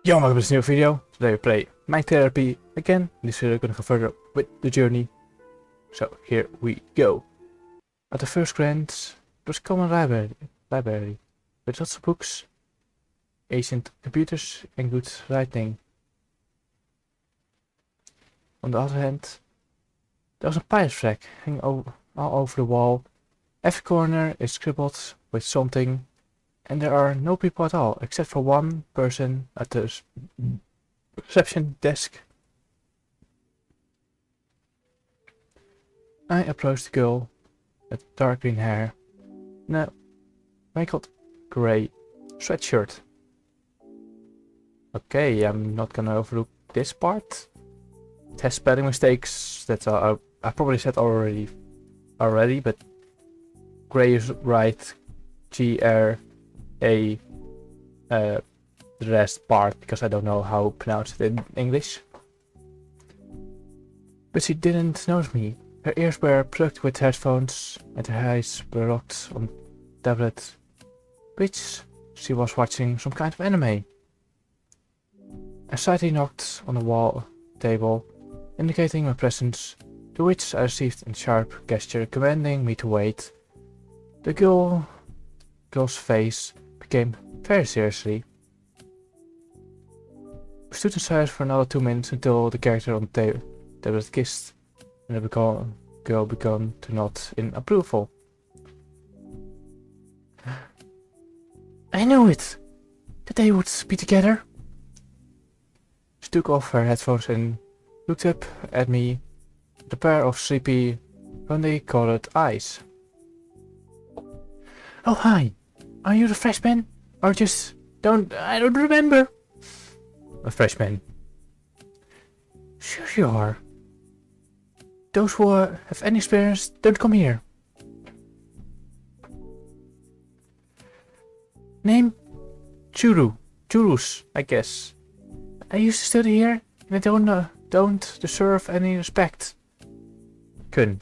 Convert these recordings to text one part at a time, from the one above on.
Yo, welcome to this new video. Today we play Mind Therapy again. This video we're gonna go further with the journey. So here we go. At the first glance, there's a common library with lots of books, ancient computers and good writing. On the other hand, there's a pirate flag hanging all over the wall. Every corner is scribbled with something. And there are no people at all, except for one person at the reception desk. I approached the girl with dark green hair and a wrinkled grey sweatshirt. Okay, I'm not gonna overlook this part. It has spelling mistakes that I probably said already, but grey is right, the rest part, because I don't know how to pronounce it in English. But she didn't notice me. Her ears were plugged with headphones and her eyes were locked on the tablet, which she was watching some kind of anime. I slightly knocked on the wall table, indicating my presence, to which I received a sharp gesture commanding me to wait. The girl's face became very seriously. We stood in silence for another 2 minutes until the character on the tablet kissed, and the girl began to nod in approval. I knew it! That they would be together! She took off her headphones and looked up at me with a pair of sleepy, honey-colored eyes. Oh hi! Are you the freshman? Or just I don't remember. A freshman. Sure you are. Those who have any experience don't come here. Name? Churus, I guess. I used to study here and I don't deserve any respect. Kun.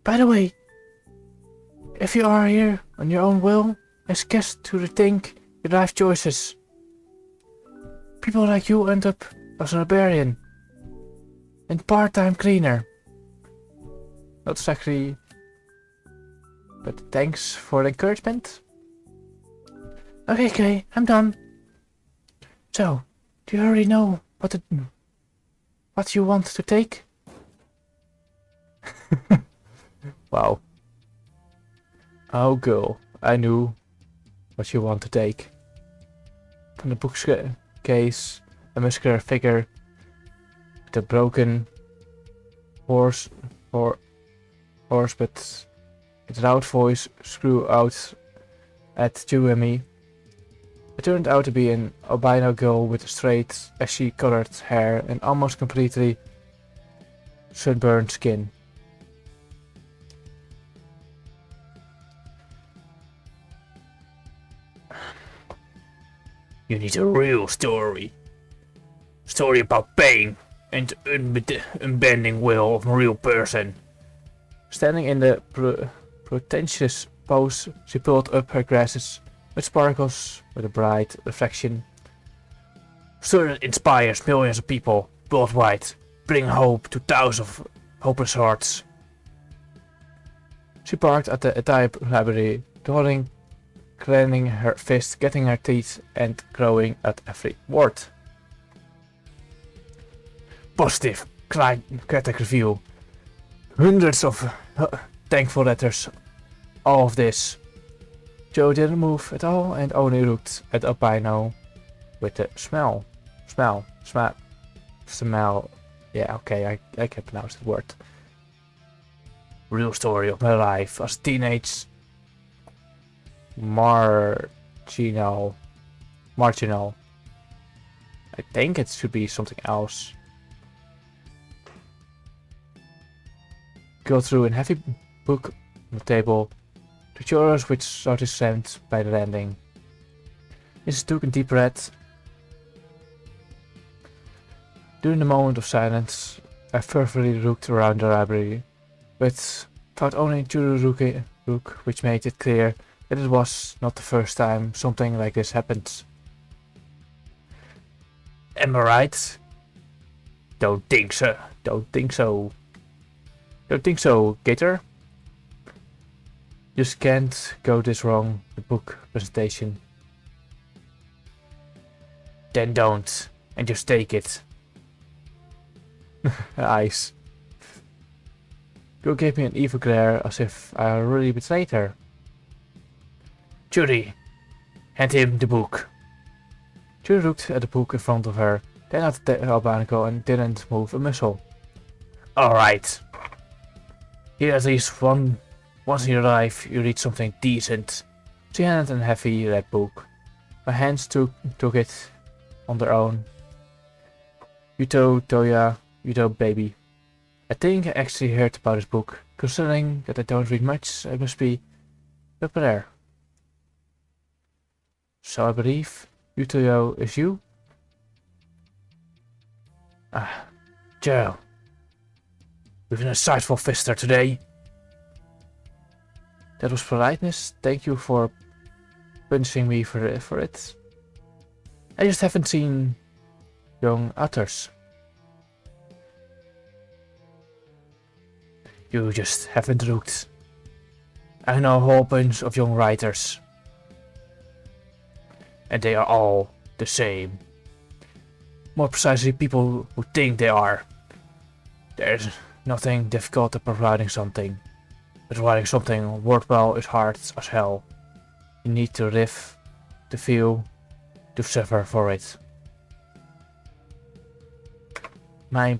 By the way, if you are here on your own will, I suggest to rethink your life choices. People like you end up as a librarian and part-time cleaner. Not exactly, but thanks for the encouragement. Okay, I'm done. So, do you already know what you want to take? Wow. Oh girl, I knew what you want to take. From the bookcase, a muscular figure with a broken horse, but its loud voice screamed out at you and me. It turned out to be an albino girl with straight, ashy-colored hair and almost completely sunburned skin. You need a real story. Story about pain and unbending will of a real person. Standing in the pretentious pose, she pulled up her glasses, which sparkles with a bright reflection. Story that inspires millions of people worldwide, bring hope to thousands of hopeless hearts. She barked at the entire library, cleaning her fist, getting her teeth, and growing at every word. Positive critic review. Hundreds of thankful letters. All of this. Joe didn't move at all and only looked at albino with a smell. Yeah, okay, I can pronounce the word. Real story of my life as a teenage marginal. I think it should be something else. Go through a heavy book on the table. The chorus which started slammed by the landing. This took a deep breath. During the moment of silence, I fervently looked around the library, but found only Churu Rook, which made it clear that it was not the first time something like this happened. Am I right? Don't think so. Don't think so. Don't think so, Gator. Just can't go this wrong. The book presentation. Then don't. And just take it. Eyes. You gave me an evil glare as if I really betrayed her. Judy, hand him the book. Judy looked at the book in front of her, then at the albanico and didn't move a muscle. Alright. Here at least once in your life you read something decent. She handed a heavy red book. My hands took it on their own. Toya, baby. I think I actually heard about this book. Considering that I don't read much, I must be prepared. So I believe Utoyo is you? Ah, Joe. With an insightful visitor today. That was politeness. Thank you for punishing me for it. I just haven't seen young otters. You just haven't looked. I know a whole bunch of young writers. And they are all the same. More precisely, people who think they are. There's nothing difficult about writing something. But writing something worthwhile is hard as hell. You need to live, to feel, to suffer for it. My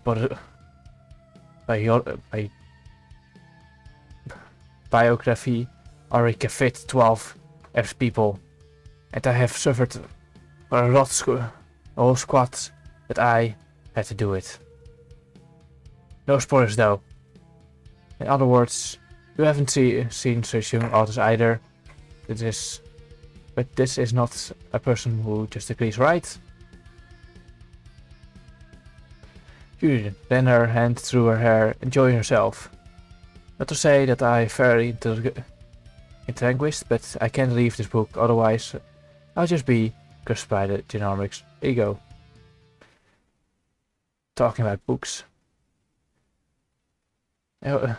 biography already can fit 12 F people. And I have suffered for a whole squad that I had to do it. No spoilers though. In other words, you haven't seen such young authors either. But this is not a person who just agrees, right? Judy ran her hand through her hair, enjoying herself. Not to say that I'm very intanguished, but I can't leave this book, otherwise I'll just be crushed by the genomics. Here you go. Talking about books. I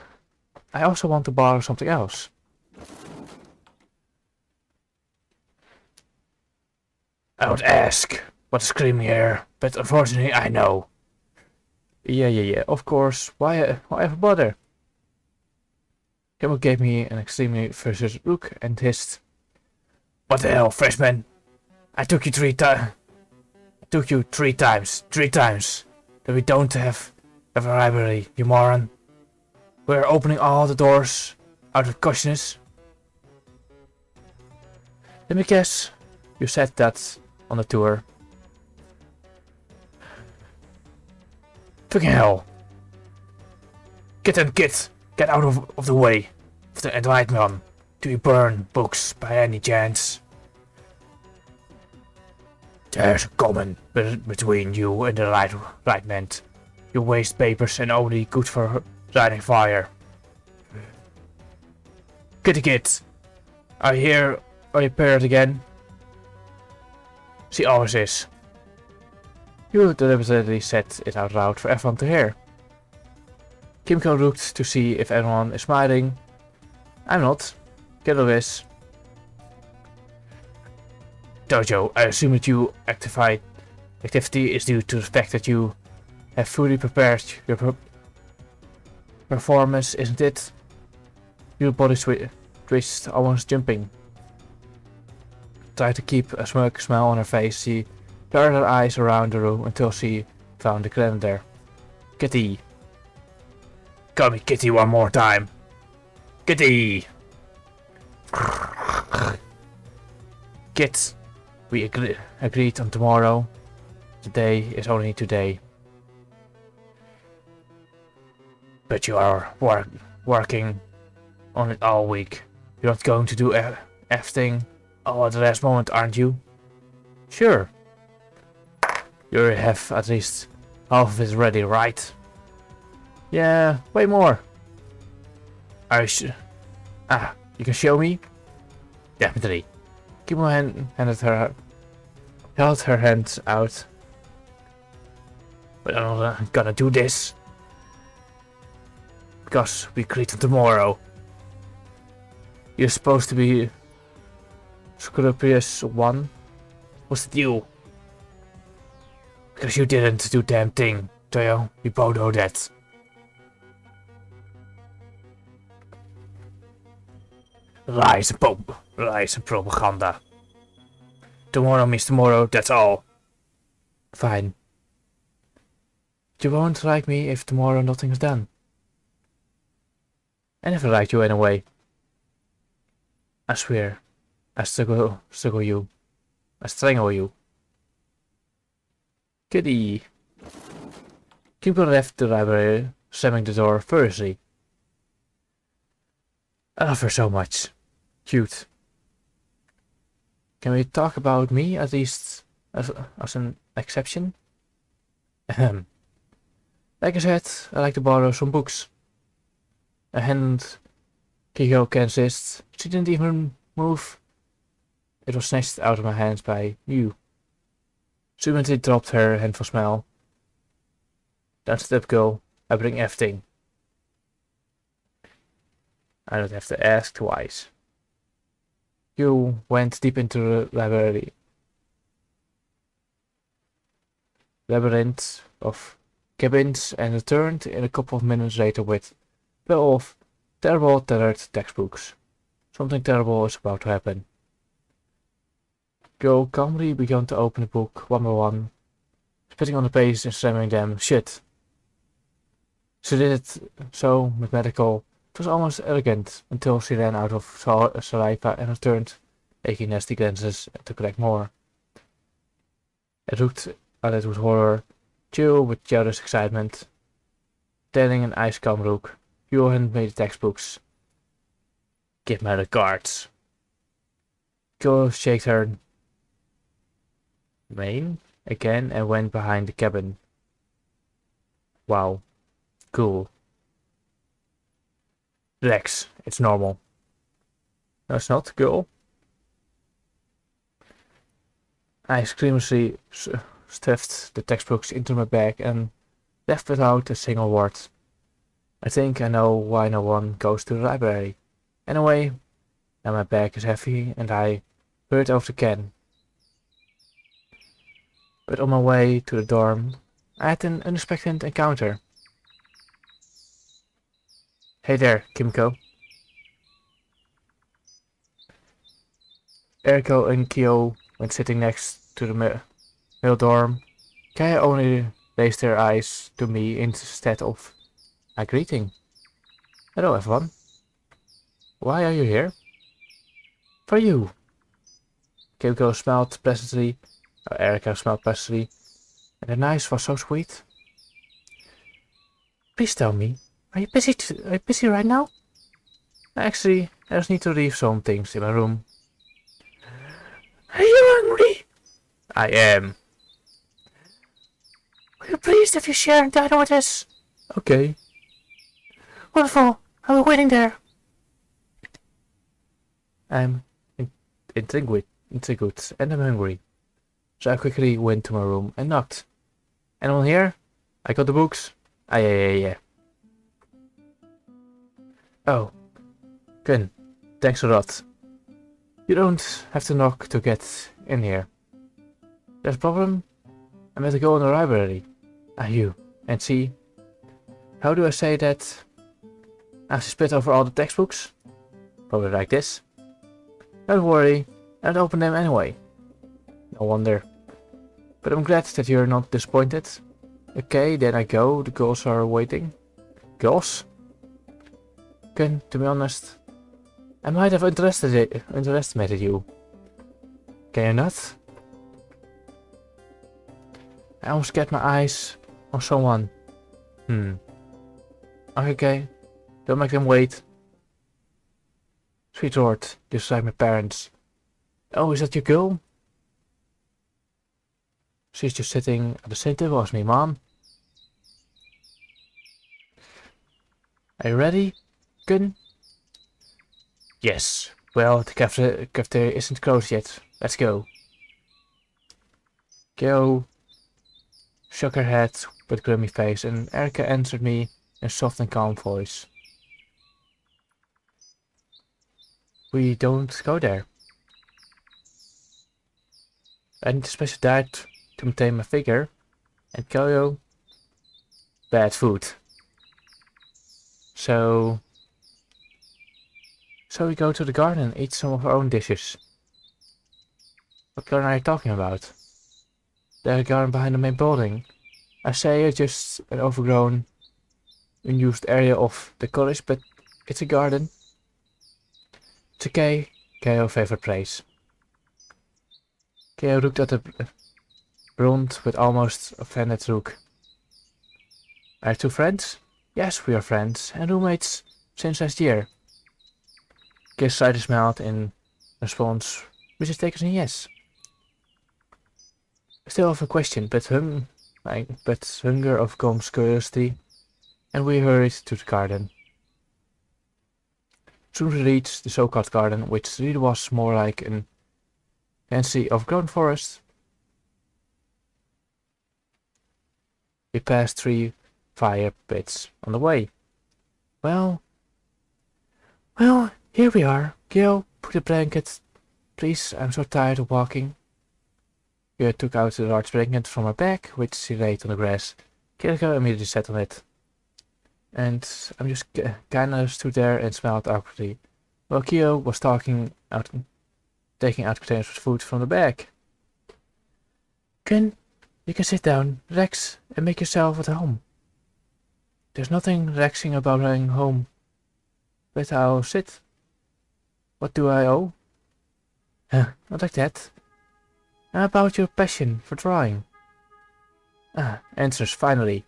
also want to borrow something else. I would ask what's screaming here, but unfortunately I know. Yeah, of course. Why ever bother? Campbell gave me an extremely frustrated look and hissed. What the hell, freshman? I took you 3 times. Three times. That we don't have a library, you moron. We're opening all the doors out of cautiousness. Let me guess. You said that on the tour. Fucking hell. Get out of the way of the enlightenment. Do you burn books by any chance? There's a comment between you and the enlightenment. You waste papers and only good for lighting fire. Kitty, are you here? Are you paired again? She always is. You deliberately said it out loud for everyone to hear. Kimiko looked to see if everyone is smiling. I'm not. Kiddo is. Dojo, I assume that your activity is due to the fact that you have fully prepared your performance, isn't it? Your body twist, almost jumping. Tried to keep a smirk smile on her face. She darted her eyes around the room until she found the calendar. Kitty. Call me Kitty one more time. Kitty! Kit, we agreed on tomorrow. Today is only today. But you are working on it all week. You're not going to do everything all at the last moment, aren't you? Sure. You have at least half of it ready, right? Yeah, way more. You can show me? Definitely. Kimo held her hand out. But I'm not gonna do this. Because we greet him tomorrow. You're supposed to be Scrupius 1. What's the deal? Because you didn't do damn thing, do you? We both know that. Lies and propaganda. Tomorrow means tomorrow, that's all. Fine. You won't like me if tomorrow nothing is done. I never liked you anyway. I swear. I strangle you. I strangle you. Goodie. Kimco left the library, slamming the door furiously. I love her so much. Cute. Can we talk about me at least as an exception? Ahem. Like I said, I like to borrow some books. I handed Kiko Kansas. She didn't even move. It was snatched out of my hands by you. She immediately dropped her handful smile. Don't step, girl. I bring everything. I don't have to ask twice. You went deep into the labyrinth of cabins and returned in a couple of minutes later with 12 terrible tethered textbooks. Something terrible is about to happen. Girl calmly began to open the book one by one, spitting on the pages and slamming them shut. She did it so mathematical, it was almost elegant, until she ran out of saliva and returned, making nasty glances to collect more. I looked at it with horror, chill with jealous excitement. Telling an ice calm look, you hadn't made the textbooks. Give me the cards. Girl shaked her mane again and went behind the cabin. Wow. Cool. Relax, it's normal. No, it's not, girl. I screamlessly stuffed the textbooks into my bag and left without a single word. I think I know why no one goes to the library. Anyway, now my bag is heavy and I hurried over the can. But on my way to the dorm, I had an unexpected encounter. Hey there, Kimco. Eriko and Kyo went sitting next to the male dorm. Kaya only raised their eyes to me instead of a greeting. Hello everyone. Why are you here? For you. Kimco smiled pleasantly. Erika smiled pleasantly. And the nice was so sweet. Please tell me. Are you busy right now? Actually, I just need to leave some things in my room. Are you hungry? I am. Will you please if you share and dine with us? Okay. Wonderful. I'll be waiting there. I'm intrigued and I'm hungry. So I quickly went to my room and knocked. Anyone here? I got the books. Yeah. Oh, good. Thanks a lot. You don't have to knock to get in here. There's a problem? I'm at to go in the library. You. And see? How do I say that? I have to spit over all the textbooks? Probably like this. Don't worry, I'll open them anyway. No wonder. But I'm glad that you're not disappointed. Okay, then I go. The girls are waiting. Girls? Good, to be honest. I might have underestimated you. Can you not? I almost get my eyes on someone. Okay, don't make them wait. Sweetheart, just like my parents. Oh, is that your girl? She's just sitting at the same table as me, Mom. Are you ready? Good? Yes. Well, the cafeteria isn't closed yet. Let's go. Go. Shook her head but gloomy face, and Erica answered me in a soft and calm voice. We don't go there. I need a special diet to maintain my figure, and Kyo, bad food. So we go to the garden and eat some of our own dishes. What garden are you talking about? The garden behind the main building. I say it's just an overgrown, unused area of the college, but it's a garden. It's okay, Kyo's favorite place. Kyo looked at the blonde with almost offended look. Are you two friends? Yes, we are friends, and roommates since last year. Kyo slightly smiled in response, which is taken as a yes. I still have a question, but hunger overcomes curiosity, and we hurried to the garden. Soon we reached the so-called garden, which really was more like an fancy overgrown forest. We passed 3 fire pits on the way. Well, here we are. Gil, put a blanket. Please, I'm so tired of walking. Gil took out a large blanket from her bag, which she laid on the grass. Kiriko immediately sat on it. And I just kinda stood there and smiled awkwardly, while Kyo was taking out containers of food from the bag. You can sit down, relax, and make yourself at home. There's nothing relaxing about going home. But I'll sit. What do I owe? Not like that. How about your passion for drawing? Answers finally.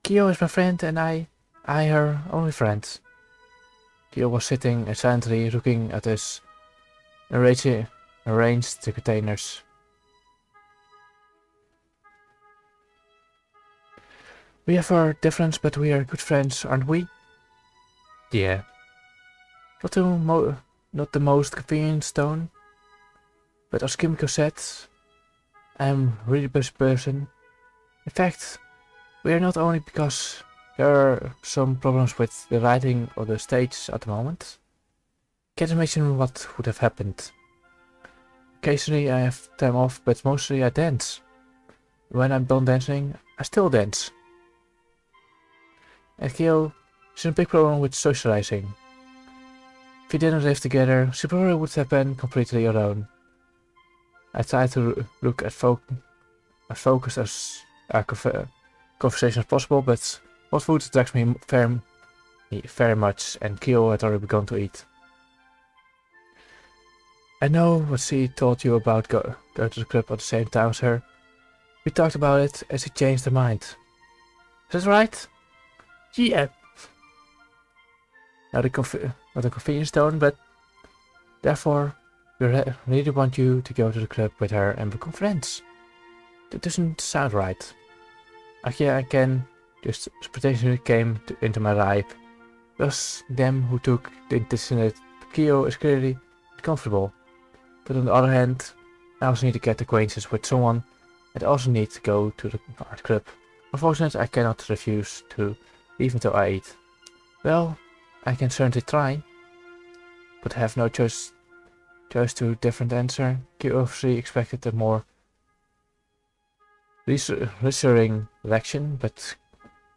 Kyo is my friend and I her only friend. Kyo was sitting silently looking at us, arranged the containers. We have our difference, but we are good friends, aren't we? Yeah. Not the most convenient stone, but as Kimiko said, I'm really a busy person. In fact, we are not only because there are some problems with the writing of the stage at the moment. Can't imagine what would have happened. Occasionally I have time off, but mostly I dance. When I'm done dancing, I still dance. And Kyo has a big problem with socializing. If we didn't live together, she probably would have been completely alone. I tried to look as focused as our conversation as possible, but what food attracts me very much, and Kyo had already begun to eat. I know what she told you about going to the club at the same time as her. We talked about it and she changed her mind. Is that right? Yeah. Not a convenience stone, but therefore we really want you to go to the club with her and become friends. That doesn't sound right. Again, just spontaneously came into my life. It was them who took the initiative. Kyo is clearly comfortable, but on the other hand, I also need to get acquainted with someone and also need to go to the art club. Unfortunately, I cannot refuse to leave until I eat. Well, I can certainly try, but have no choice to different answer. Kyo obviously expected a more reassuring reaction, but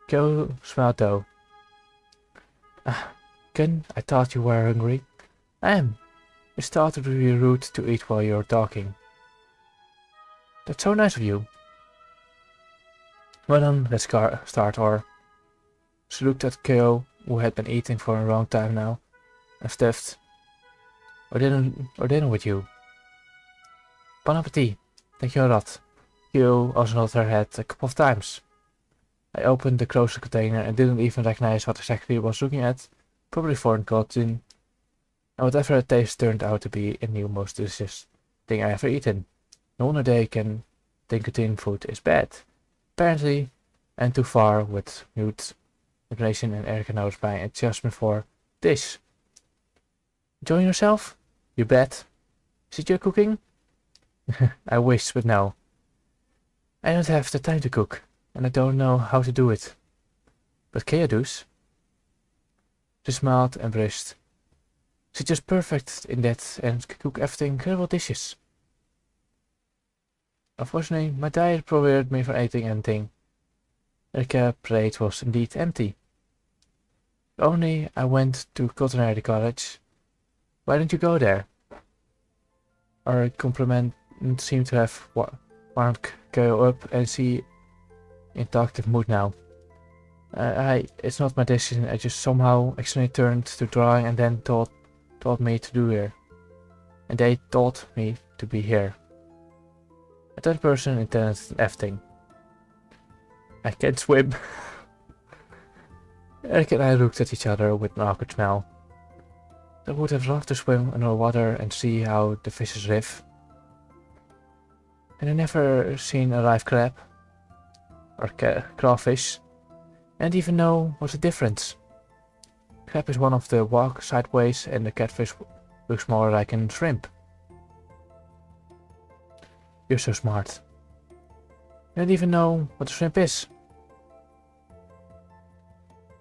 Kyo smiled though. Ken, I thought you were hungry. I am. It started to be rude to eat while you're talking. That's so nice of you. Well then, let's start, or... She looked at Kyo, who had been eating for a long time now, and stuffed. Or dinner with you. Bon appetit. Thank you a lot. Kyo also nodded her head a couple of times. I opened the closed container and didn't even recognize what exactly I was looking at. Probably foreign cuisine. And whatever it tasted turned out to be a new most delicious thing I ever eaten. No wonder they can think Canadian food is bad. Apparently, and too far with mute information and Erica knows my enthusiasm for this. Enjoying yourself? You bet. Is it your cooking? I wish, but no. I don't have the time to cook, and I don't know how to do it. But Kea does. She smiled and blushed. She's just perfect in that and can cook everything incredible dishes. Unfortunately, my diet prohibited me from eating anything. Her plate was indeed empty. If only I went to culinary college. Why don't you go there? Our compliment seemed to have warmed Keo up, and she in talkative mood now. It's not my decision. I just somehow accidentally turned to drawing and then taught me to do here. And they taught me to be here. A third person intended everything. I can't swim. Eric and I looked at each other with an awkward smile. I would have loved to swim underwater and see how the fishes live. And I never seen a live crab or crawfish, and even know what's the difference. Crab is one of the walk sideways, and the catfish looks more like a shrimp. You're so smart. You don't even know what a shrimp is.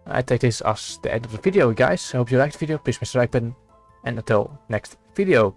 I take this as the end of the video, guys. I hope you liked the video. Please smash the like button, and until next video.